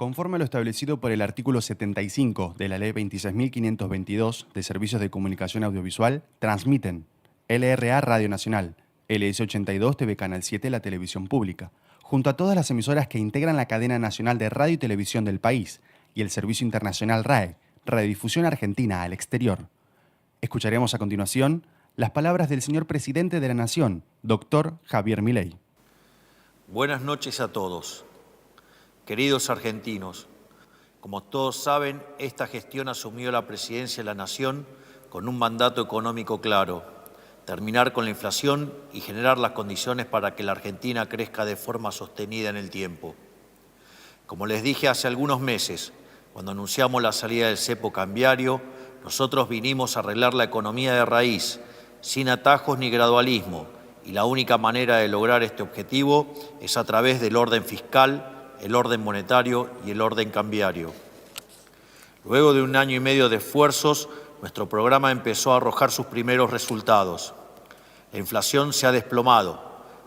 Conforme a lo establecido por el artículo 75 de la Ley 26.522 de Servicios de Comunicación Audiovisual, transmiten LRA Radio Nacional, LS82 TV Canal 7 La Televisión Pública, junto a todas las emisoras que integran la cadena nacional de radio y televisión del país, y el servicio internacional RAE, Radiodifusión Argentina al Exterior. Escucharemos a continuación las palabras del señor Presidente de la Nación, doctor Javier Milei. Buenas noches a todos. Queridos argentinos, como todos saben, esta gestión asumió la presidencia de la Nación con un mandato económico claro: terminar con la inflación y generar las condiciones para que la Argentina crezca de forma sostenida en el tiempo. Como les dije hace algunos meses, cuando anunciamos la salida del cepo cambiario, nosotros vinimos a arreglar la economía de raíz, sin atajos ni gradualismo, y la única manera de lograr este objetivo es a través del orden fiscal, el orden monetario y el orden cambiario. Luego de 1 año y medio de esfuerzos, nuestro programa empezó a arrojar sus primeros resultados. La inflación se ha desplomado,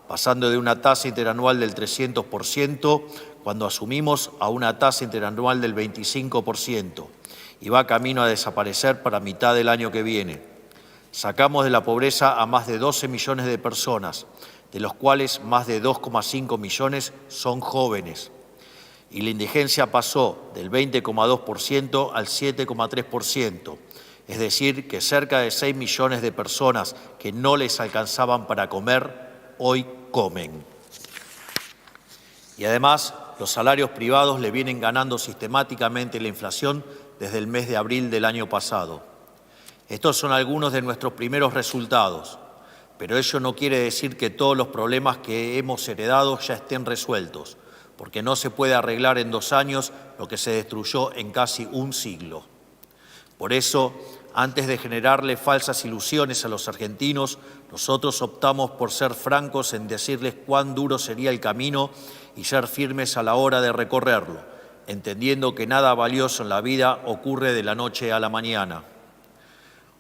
pasando de una tasa interanual del 300% cuando asumimos a una tasa interanual del 25%, y va camino a desaparecer para mitad del año que viene. Sacamos de la pobreza a más de 12 millones de personas, de los cuales más de 2,5 millones son jóvenes. Y la indigencia pasó del 20,2% al 7,3%, es decir, que cerca de 6 millones de personas que no les alcanzaban para comer, hoy comen. Y además, los salarios privados le vienen ganando sistemáticamente la inflación desde el mes de abril del año pasado. Estos son algunos de nuestros primeros resultados, pero ello no quiere decir que todos los problemas que hemos heredado ya estén resueltos, porque no se puede arreglar en 2 años lo que se destruyó en casi un siglo. Por eso, antes de generarle falsas ilusiones a los argentinos, nosotros optamos por ser francos en decirles cuán duro sería el camino y ser firmes a la hora de recorrerlo, entendiendo que nada valioso en la vida ocurre de la noche a la mañana.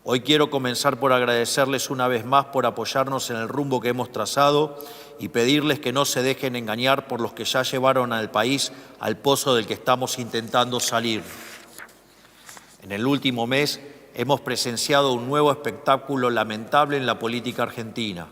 Hoy quiero comenzar por agradecerles una vez más por apoyarnos en el rumbo que hemos trazado y pedirles que no se dejen engañar por los que ya llevaron al país al pozo del que estamos intentando salir. En el último mes hemos presenciado un nuevo espectáculo lamentable en la política argentina.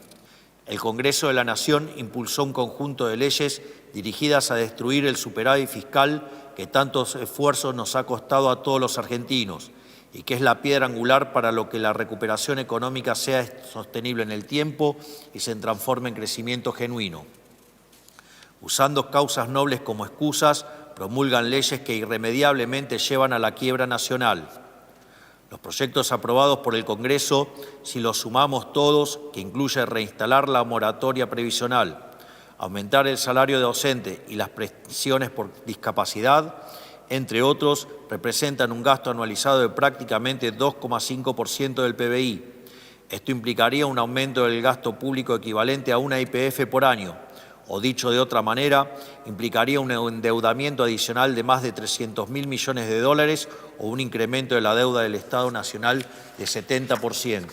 El Congreso de la Nación impulsó un conjunto de leyes dirigidas a destruir el superávit fiscal que tantos esfuerzos nos ha costado a todos los argentinos, y que es la piedra angular para lo que la recuperación económica sea sostenible en el tiempo y se transforme en crecimiento genuino. Usando causas nobles como excusas, promulgan leyes que irremediablemente llevan a la quiebra nacional. Los proyectos aprobados por el Congreso, si los sumamos todos, que incluye reinstalar la moratoria previsional, aumentar el salario de docente y las prestaciones por discapacidad, entre otros, representan un gasto anualizado de prácticamente 2,5% del PBI. Esto implicaría un aumento del gasto público equivalente a una YPF por año, o dicho de otra manera, implicaría un endeudamiento adicional de más de 300.000 millones de dólares o un incremento de la deuda del Estado Nacional de 70%.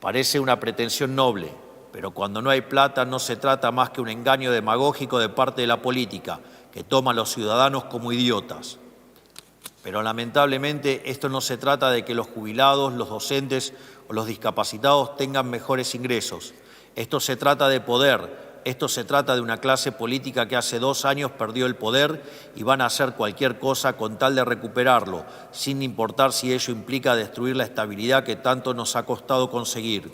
Parece una pretensión noble, pero cuando no hay plata no se trata más que un engaño demagógico de parte de la política, que toma a los ciudadanos como idiotas. Pero lamentablemente esto no se trata de que los jubilados, los docentes o los discapacitados tengan mejores ingresos. Esto se trata de poder, esto se trata de una clase política que hace 2 años perdió el poder y van a hacer cualquier cosa con tal de recuperarlo, sin importar si ello implica destruir la estabilidad que tanto nos ha costado conseguir.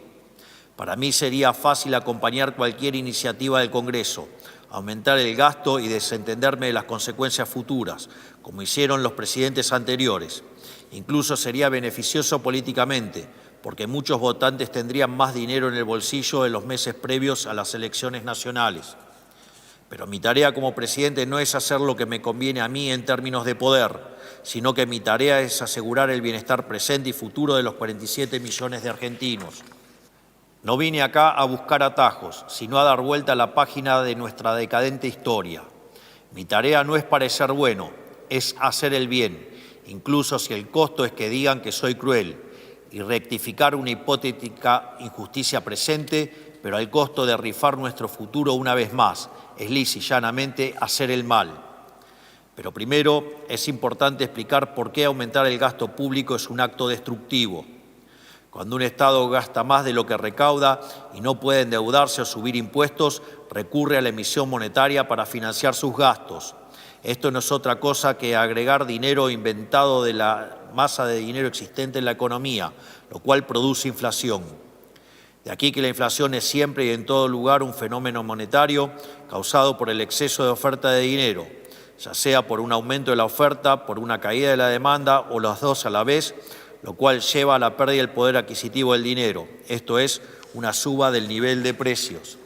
Para mí sería fácil acompañar cualquier iniciativa del Congreso, aumentar el gasto y desentenderme de las consecuencias futuras, como hicieron los presidentes anteriores. Incluso sería beneficioso políticamente, porque muchos votantes tendrían más dinero en el bolsillo en los meses previos a las elecciones nacionales. Pero mi tarea como presidente no es hacer lo que me conviene a mí en términos de poder, sino que mi tarea es asegurar el bienestar presente y futuro de los 47 millones de argentinos. No vine acá a buscar atajos, sino a dar vuelta a la página de nuestra decadente historia. Mi tarea no es parecer bueno, es hacer el bien, incluso si el costo es que digan que soy cruel, y rectificar una hipotética injusticia presente, pero al costo de rifar nuestro futuro una vez más, es lisa y llanamente hacer el mal. Pero primero es importante explicar por qué aumentar el gasto público es un acto destructivo. Cuando un Estado gasta más de lo que recauda y no puede endeudarse o subir impuestos, recurre a la emisión monetaria para financiar sus gastos. Esto no es otra cosa que agregar dinero inventado de la masa de dinero existente en la economía, lo cual produce inflación. De aquí que la inflación es siempre y en todo lugar un fenómeno monetario causado por el exceso de oferta de dinero, ya sea por un aumento de la oferta, por una caída de la demanda o las dos a la vez, lo cual lleva a la pérdida del poder adquisitivo del dinero, esto es, una suba del nivel de precios.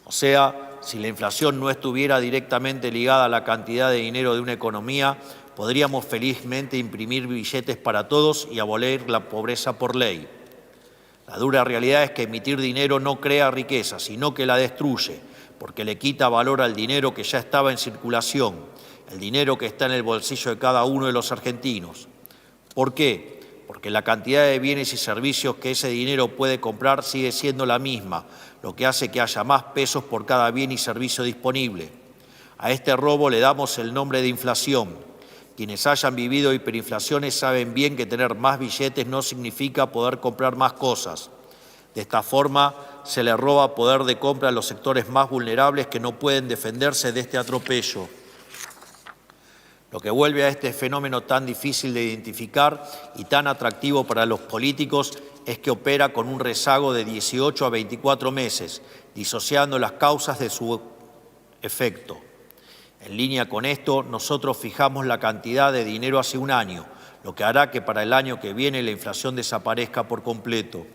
O sea, si la inflación no estuviera directamente ligada a la cantidad de dinero de una economía, podríamos felizmente imprimir billetes para todos y abolir la pobreza por ley. La dura realidad es que emitir dinero no crea riqueza, sino que la destruye, porque le quita valor al dinero que ya estaba en circulación, el dinero que está en el bolsillo de cada uno de los argentinos. ¿Por qué? Porque la cantidad de bienes y servicios que ese dinero puede comprar sigue siendo la misma, lo que hace que haya más pesos por cada bien y servicio disponible. A este robo le damos el nombre de inflación. Quienes hayan vivido hiperinflaciones saben bien que tener más billetes no significa poder comprar más cosas. De esta forma, se le roba poder de compra a los sectores más vulnerables que no pueden defenderse de este atropello. Lo que vuelve a este fenómeno tan difícil de identificar y tan atractivo para los políticos es que opera con un rezago de 18 a 24 meses, disociando las causas de su efecto. En línea con esto, nosotros fijamos la cantidad de dinero hace un año, lo que hará que para el año que viene la inflación desaparezca por completo.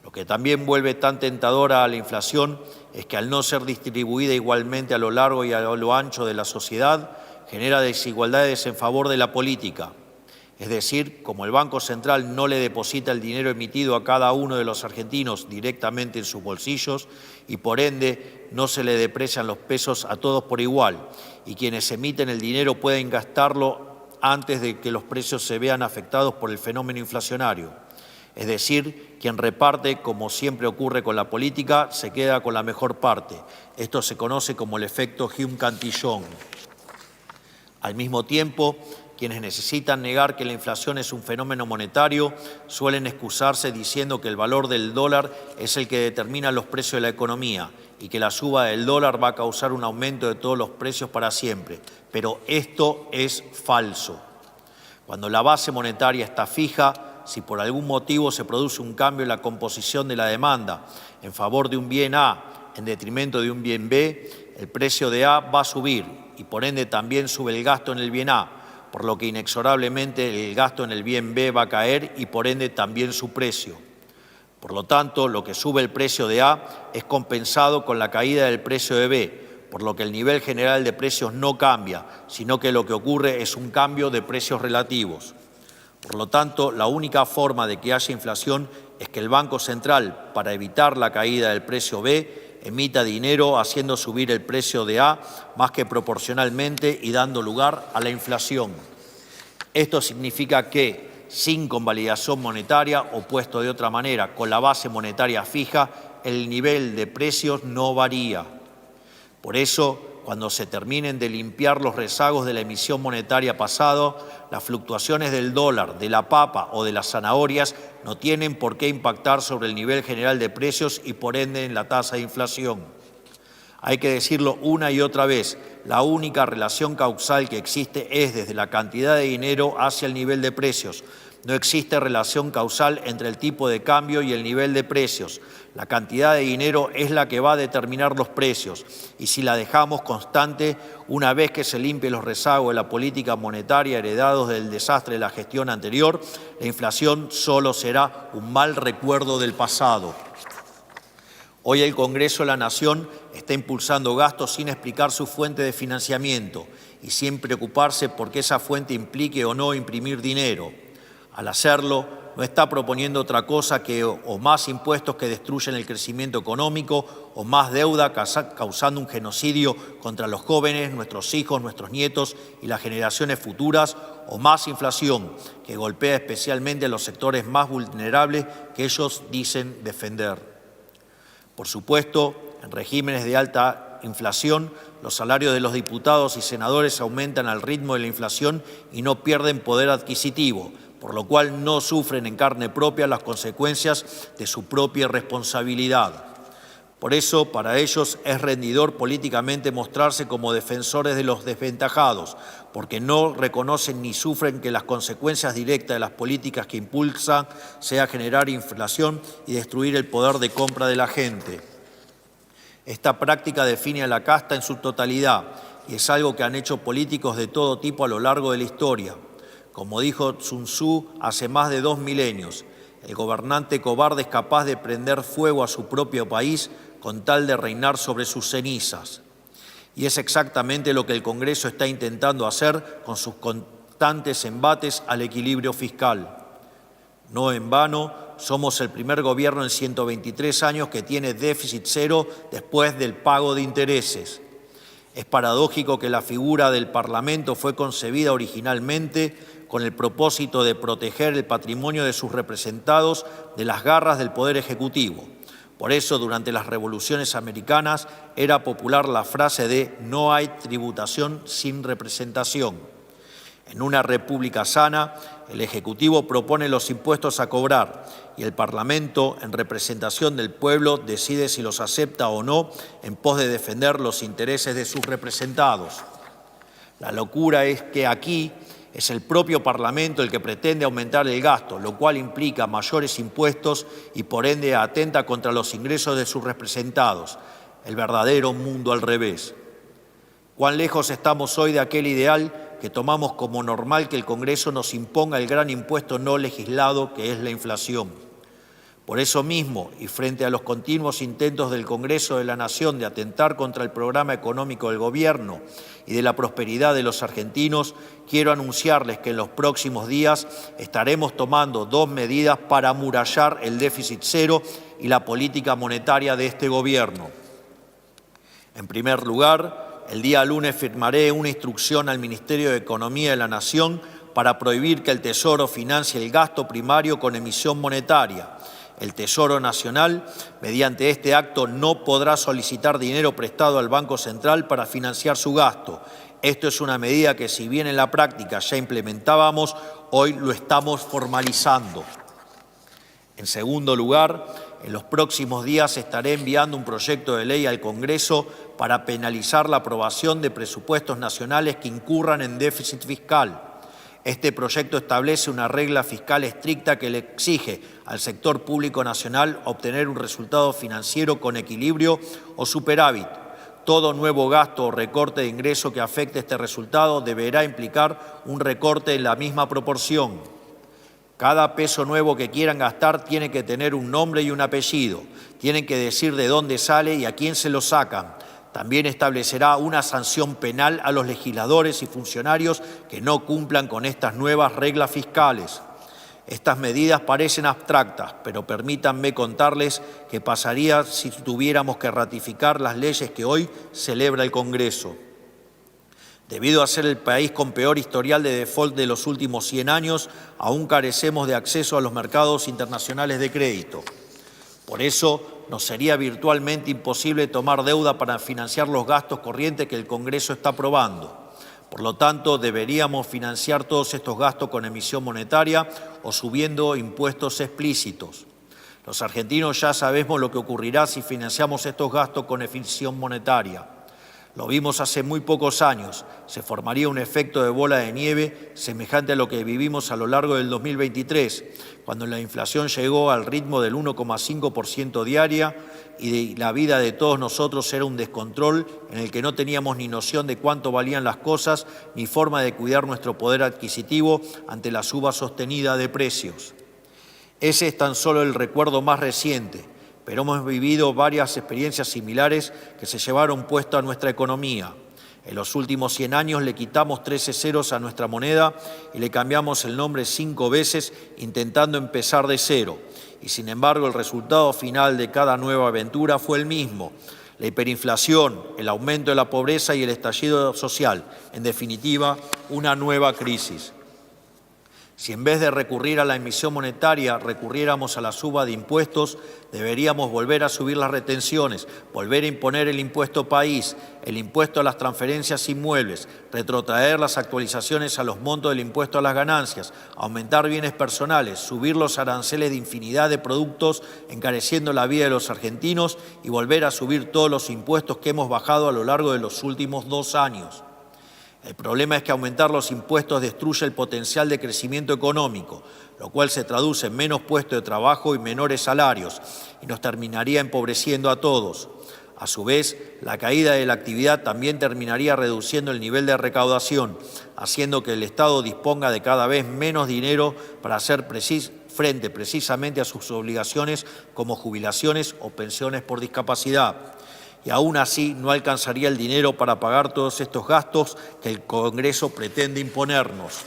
Lo que también vuelve tan tentadora a la inflación es que al no ser distribuida igualmente a lo largo y a lo ancho de la sociedad, genera desigualdades en favor de la política. Es decir, como el Banco Central no le deposita el dinero emitido a cada uno de los argentinos directamente en sus bolsillos y por ende no se le deprecian los pesos a todos por igual y quienes emiten el dinero pueden gastarlo antes de que los precios se vean afectados por el fenómeno inflacionario. Es decir, quien reparte, como siempre ocurre con la política, se queda con la mejor parte. Esto se conoce como el efecto Hume-Cantillon. Al mismo tiempo, quienes necesitan negar que la inflación es un fenómeno monetario suelen excusarse diciendo que el valor del dólar es el que determina los precios de la economía y que la suba del dólar va a causar un aumento de todos los precios para siempre. Pero esto es falso. Cuando la base monetaria está fija, si por algún motivo se produce un cambio en la composición de la demanda en favor de un bien A en detrimento de un bien B, el precio de A va a subir y por ende también sube el gasto en el bien A, por lo que inexorablemente el gasto en el bien B va a caer y por ende también su precio. Por lo tanto, lo que sube el precio de A es compensado con la caída del precio de B, por lo que el nivel general de precios no cambia, sino que lo que ocurre es un cambio de precios relativos. Por lo tanto, la única forma de que haya inflación es que el Banco Central, para evitar la caída del precio B, emita dinero haciendo subir el precio de A más que proporcionalmente y dando lugar a la inflación. Esto significa que, sin convalidación monetaria o puesto de otra manera, con la base monetaria fija, el nivel de precios no varía. Por eso, cuando se terminen de limpiar los rezagos de la emisión monetaria pasada, las fluctuaciones del dólar, de la papa o de las zanahorias no tienen por qué impactar sobre el nivel general de precios y por ende en la tasa de inflación. Hay que decirlo una y otra vez, la única relación causal que existe es desde la cantidad de dinero hacia el nivel de precios. No existe relación causal entre el tipo de cambio y el nivel de precios. La cantidad de dinero es la que va a determinar los precios y si la dejamos constante, una vez que se limpie los rezagos de la política monetaria heredados del desastre de la gestión anterior, la inflación solo será un mal recuerdo del pasado. Hoy el Congreso de la Nación está impulsando gastos sin explicar su fuente de financiamiento y sin preocuparse por que esa fuente implique o no imprimir dinero. Al hacerlo, no está proponiendo otra cosa que o más impuestos que destruyen el crecimiento económico o más deuda causando un genocidio contra los jóvenes, nuestros hijos, nuestros nietos y las generaciones futuras o más inflación que golpea especialmente a los sectores más vulnerables que ellos dicen defender. Por supuesto, en regímenes de alta inflación los salarios de los diputados y senadores aumentan al ritmo de la inflación y no pierden poder adquisitivo, por lo cual no sufren en carne propia las consecuencias de su propia responsabilidad. Por eso, para ellos es rendidor políticamente mostrarse como defensores de los desventajados, porque no reconocen ni sufren que las consecuencias directas de las políticas que impulsan sea generar inflación y destruir el poder de compra de la gente. Esta práctica define a la casta en su totalidad y es algo que han hecho políticos de todo tipo a lo largo de la historia. Como dijo Sun Tzu hace más de 2 milenios, el gobernante cobarde es capaz de prender fuego a su propio país con tal de reinar sobre sus cenizas. Y es exactamente lo que el Congreso está intentando hacer con sus constantes embates al equilibrio fiscal. No en vano, somos el primer gobierno en 123 años que tiene déficit cero después del pago de intereses. Es paradójico que la figura del Parlamento fue concebida originalmente con el propósito de proteger el patrimonio de sus representados de las garras del Poder Ejecutivo. Por eso, durante las revoluciones americanas, era popular la frase de «no hay tributación sin representación». En una república sana, el Ejecutivo propone los impuestos a cobrar y el Parlamento, en representación del pueblo, decide si los acepta o no en pos de defender los intereses de sus representados. La locura es que aquí es el propio Parlamento el que pretende aumentar el gasto, lo cual implica mayores impuestos y por ende atenta contra los ingresos de sus representados. El verdadero mundo al revés. ¿Cuán lejos estamos hoy de aquel ideal que tomamos como normal que el Congreso nos imponga el gran impuesto no legislado que es la inflación? Por eso mismo, y frente a los continuos intentos del Congreso de la Nación de atentar contra el programa económico del Gobierno y de la prosperidad de los argentinos, quiero anunciarles que en los próximos días estaremos tomando 2 medidas para amurallar el déficit cero y la política monetaria de este Gobierno. En primer lugar, el día lunes firmaré una instrucción al Ministerio de Economía de la Nación para prohibir que el Tesoro financie el gasto primario con emisión monetaria. El Tesoro Nacional, mediante este acto, no podrá solicitar dinero prestado al Banco Central para financiar su gasto. Esto es una medida que, si bien en la práctica ya implementábamos, hoy lo estamos formalizando. En segundo lugar, en los próximos días estaré enviando un proyecto de ley al Congreso para penalizar la aprobación de presupuestos nacionales que incurran en déficit fiscal. Este proyecto establece una regla fiscal estricta que le exige al sector público nacional obtener un resultado financiero con equilibrio o superávit. Todo nuevo gasto o recorte de ingreso que afecte este resultado deberá implicar un recorte en la misma proporción. Cada peso nuevo que quieran gastar tiene que tener un nombre y un apellido. Tienen que decir de dónde sale y a quién se lo sacan. También establecerá una sanción penal a los legisladores y funcionarios que no cumplan con estas nuevas reglas fiscales. Estas medidas parecen abstractas, pero permítanme contarles qué pasaría si tuviéramos que ratificar las leyes que hoy celebra el Congreso. Debido a ser el país con peor historial de default de los últimos 100 años, aún carecemos de acceso a los mercados internacionales de crédito. Por eso, nos sería virtualmente imposible tomar deuda para financiar los gastos corrientes que el Congreso está aprobando. Por lo tanto, deberíamos financiar todos estos gastos con emisión monetaria o subiendo impuestos explícitos. Los argentinos ya sabemos lo que ocurrirá si financiamos estos gastos con emisión monetaria. Lo vimos hace muy pocos años. Se formaría un efecto de bola de nieve semejante a lo que vivimos a lo largo del 2023, cuando la inflación llegó al ritmo del 1,5% diaria y la vida de todos nosotros era un descontrol en el que no teníamos ni noción de cuánto valían las cosas ni forma de cuidar nuestro poder adquisitivo ante la suba sostenida de precios. Ese es tan solo el recuerdo más reciente, pero hemos vivido varias experiencias similares que se llevaron puesto a nuestra economía. En los últimos 100 años le quitamos 13 ceros a nuestra moneda y le cambiamos el nombre 5 veces intentando empezar de cero. Y sin embargo, el resultado final de cada nueva aventura fue el mismo: la hiperinflación, el aumento de la pobreza y el estallido social. En definitiva, una nueva crisis. Si en vez de recurrir a la emisión monetaria recurriéramos a la suba de impuestos, deberíamos volver a subir las retenciones, volver a imponer el impuesto país, el impuesto a las transferencias inmuebles, retrotraer las actualizaciones a los montos del impuesto a las ganancias, aumentar bienes personales, subir los aranceles de infinidad de productos, encareciendo la vida de los argentinos y volver a subir todos los impuestos que hemos bajado a lo largo de los últimos 2 años. El problema es que aumentar los impuestos destruye el potencial de crecimiento económico, lo cual se traduce en menos puestos de trabajo y menores salarios, y nos terminaría empobreciendo a todos. A su vez, la caída de la actividad también terminaría reduciendo el nivel de recaudación, haciendo que el Estado disponga de cada vez menos dinero para hacer frente precisamente a sus obligaciones como jubilaciones o pensiones por discapacidad. Y aún así no alcanzaría el dinero para pagar todos estos gastos que el Congreso pretende imponernos.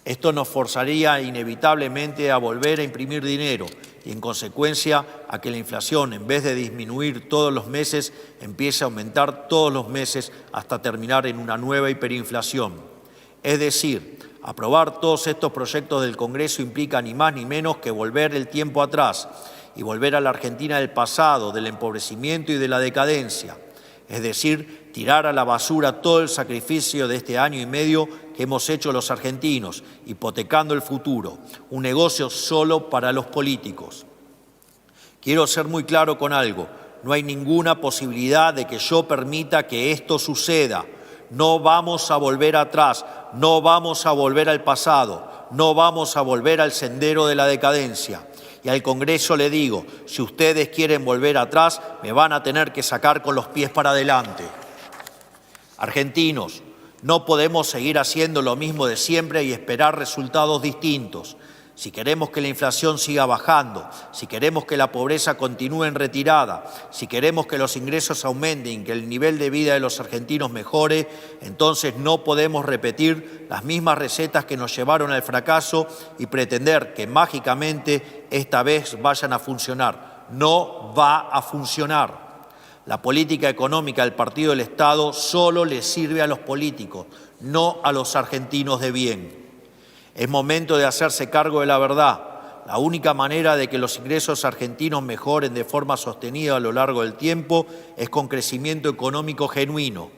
Esto nos forzaría inevitablemente a volver a imprimir dinero y, en consecuencia, a que la inflación, en vez de disminuir todos los meses, empiece a aumentar todos los meses hasta terminar en una nueva hiperinflación. Es decir, aprobar todos estos proyectos del Congreso implica ni más ni menos que volver el tiempo atrás y volver a la Argentina del pasado, del empobrecimiento y de la decadencia. Es decir, tirar a la basura todo el sacrificio de este año y medio que hemos hecho los argentinos, hipotecando el futuro, un negocio solo para los políticos. Quiero ser muy claro con algo, no hay ninguna posibilidad de que yo permita que esto suceda. No vamos a volver atrás, no vamos a volver al pasado, no vamos a volver al sendero de la decadencia. Y al Congreso le digo, si ustedes quieren volver atrás, me van a tener que sacar con los pies para adelante. Argentinos, no podemos seguir haciendo lo mismo de siempre y esperar resultados distintos. Si queremos que la inflación siga bajando, si queremos que la pobreza continúe en retirada, si queremos que los ingresos aumenten y que el nivel de vida de los argentinos mejore, entonces no podemos repetir las mismas recetas que nos llevaron al fracaso y pretender que mágicamente esta vez vayan a funcionar. No va a funcionar. La política económica del Partido del Estado solo le sirve a los políticos, no a los argentinos de bien. Es momento de hacerse cargo de la verdad. La única manera de que los ingresos argentinos mejoren de forma sostenida a lo largo del tiempo es con crecimiento económico genuino.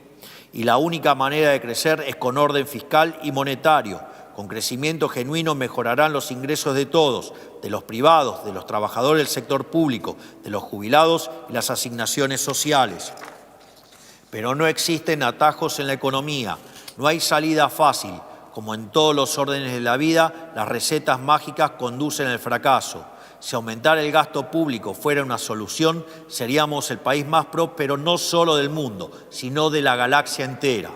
Y la única manera de crecer es con orden fiscal y monetario. Con crecimiento genuino mejorarán los ingresos de todos, de los privados, de los trabajadores del sector público, de los jubilados y las asignaciones sociales. Pero no existen atajos en la economía, no hay salida fácil. Como en todos los órdenes de la vida, las recetas mágicas conducen al fracaso. Si aumentar el gasto público fuera una solución, seríamos el país más próspero no solo del mundo, sino de la galaxia entera.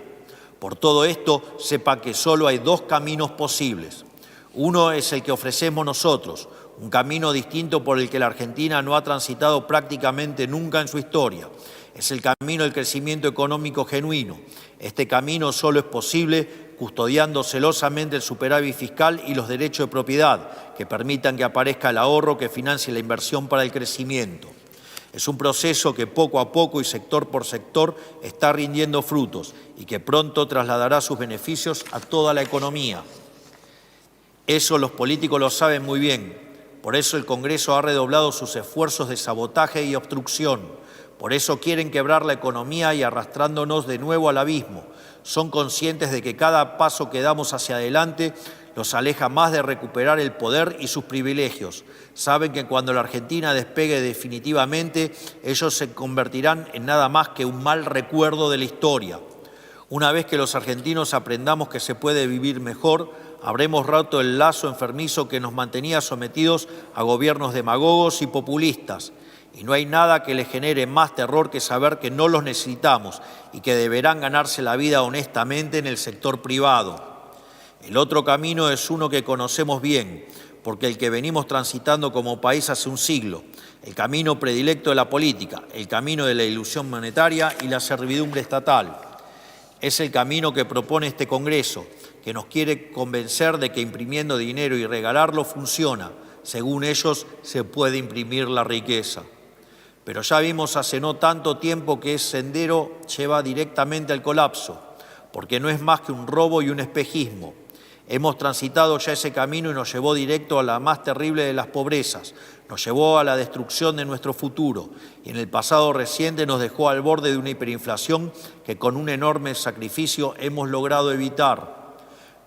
Por todo esto, sepa que solo hay 2 caminos posibles. Uno es el que ofrecemos nosotros, un camino distinto por el que la Argentina no ha transitado prácticamente nunca en su historia. Es el camino del crecimiento económico genuino. Este camino solo es posible custodiando celosamente el superávit fiscal y los derechos de propiedad, que permitan que aparezca el ahorro que financie la inversión para el crecimiento. Es un proceso que poco a poco y sector por sector está rindiendo frutos y que pronto trasladará sus beneficios a toda la economía. Eso los políticos lo saben muy bien. Por eso el Congreso ha redoblado sus esfuerzos de sabotaje y obstrucción. Por eso quieren quebrar la economía y arrastrándonos de nuevo al abismo. Son conscientes de que cada paso que damos hacia adelante los aleja más de recuperar el poder y sus privilegios. Saben que cuando la Argentina despegue definitivamente, ellos se convertirán en nada más que un mal recuerdo de la historia. Una vez que los argentinos aprendamos que se puede vivir mejor, habremos roto el lazo enfermizo que nos mantenía sometidos a gobiernos demagogos y populistas. Y no hay nada que les genere más terror que saber que no los necesitamos y que deberán ganarse la vida honestamente en el sector privado. El otro camino es uno que conocemos bien, porque el que venimos transitando como país hace un siglo, el camino predilecto de la política, el camino de la ilusión monetaria y la servidumbre estatal. Es el camino que propone este Congreso, que nos quiere convencer de que imprimiendo dinero y regalarlo funciona. Según ellos, se puede imprimir la riqueza. Pero ya vimos hace no tanto tiempo que ese sendero lleva directamente al colapso, porque no es más que un robo y un espejismo. Hemos transitado ya ese camino y nos llevó directo a la más terrible de las pobrezas, nos llevó a la destrucción de nuestro futuro y en el pasado reciente nos dejó al borde de una hiperinflación que con un enorme sacrificio hemos logrado evitar.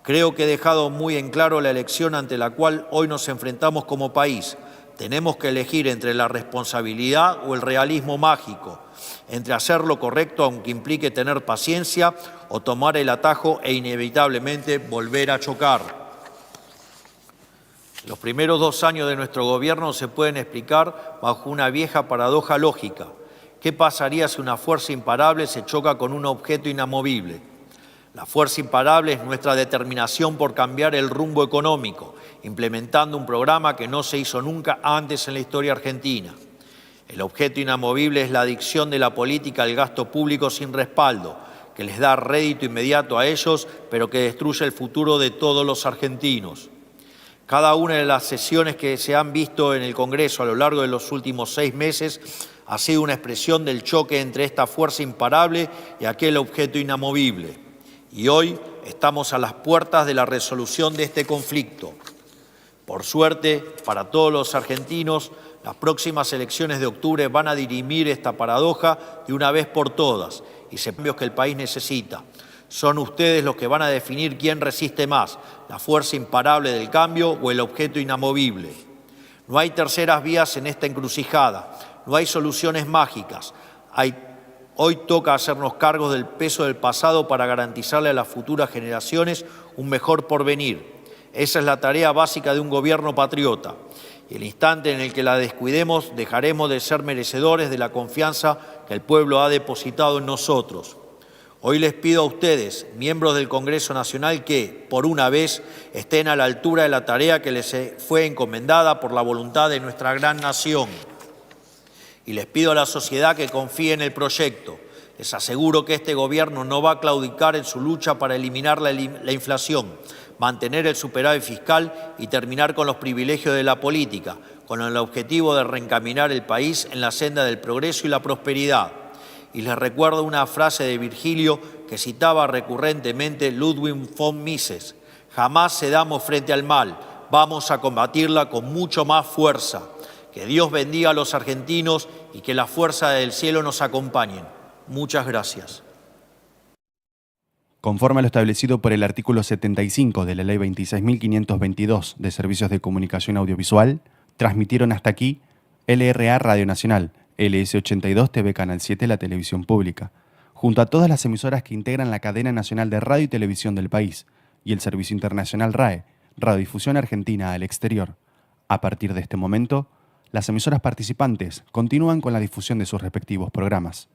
Creo que he dejado muy en claro la elección ante la cual hoy nos enfrentamos como país. Tenemos que elegir entre la responsabilidad o el realismo mágico, entre hacer lo correcto aunque implique tener paciencia o tomar el atajo e inevitablemente volver a chocar. Los primeros 2 años de nuestro gobierno se pueden explicar bajo una vieja paradoja lógica. ¿Qué pasaría si una fuerza imparable se choca con un objeto inamovible? La fuerza imparable es nuestra determinación por cambiar el rumbo económico, implementando un programa que no se hizo nunca antes en la historia argentina. El objeto inamovible es la adicción de la política al gasto público sin respaldo, que les da rédito inmediato a ellos, pero que destruye el futuro de todos los argentinos. Cada una de las sesiones que se han visto en el Congreso a lo largo de los últimos 6 meses ha sido una expresión del choque entre esta fuerza imparable y aquel objeto inamovible. Y hoy estamos a las puertas de la resolución de este conflicto. Por suerte, para todos los argentinos, las próximas elecciones de octubre van a dirimir esta paradoja de una vez por todas y se cambios que el país necesita. Son ustedes los que van a definir quién resiste más, la fuerza imparable del cambio o el objeto inamovible. No hay terceras vías en esta encrucijada, no hay soluciones mágicas. Hoy toca hacernos cargos del peso del pasado para garantizarle a las futuras generaciones un mejor porvenir. Esa es la tarea básica de un gobierno patriota. Y el instante en el que la descuidemos, dejaremos de ser merecedores de la confianza que el pueblo ha depositado en nosotros. Hoy les pido a ustedes, miembros del Congreso Nacional, que, por una vez, estén a la altura de la tarea que les fue encomendada por la voluntad de nuestra gran nación. Y les pido a la sociedad que confíe en el proyecto. Les aseguro que este gobierno no va a claudicar en su lucha para eliminar la inflación, mantener el superávit fiscal y terminar con los privilegios de la política, con el objetivo de reencaminar el país en la senda del progreso y la prosperidad. Y les recuerdo una frase de Virgilio que citaba recurrentemente Ludwig von Mises: jamás cedamos frente al mal, vamos a combatirla con mucho más fuerza. Que Dios bendiga a los argentinos y que la fuerza del cielo nos acompañe. Muchas gracias. Conforme a lo establecido por el artículo 75 de la Ley 26.522 de Servicios de Comunicación Audiovisual, transmitieron hasta aquí LRA Radio Nacional, LS82 TV Canal 7, la televisión pública, junto a todas las emisoras que integran la cadena nacional de radio y televisión del país, y el servicio internacional RAE, Radiodifusión Argentina al Exterior. A partir de este momento, las emisoras participantes continúan con la difusión de sus respectivos programas.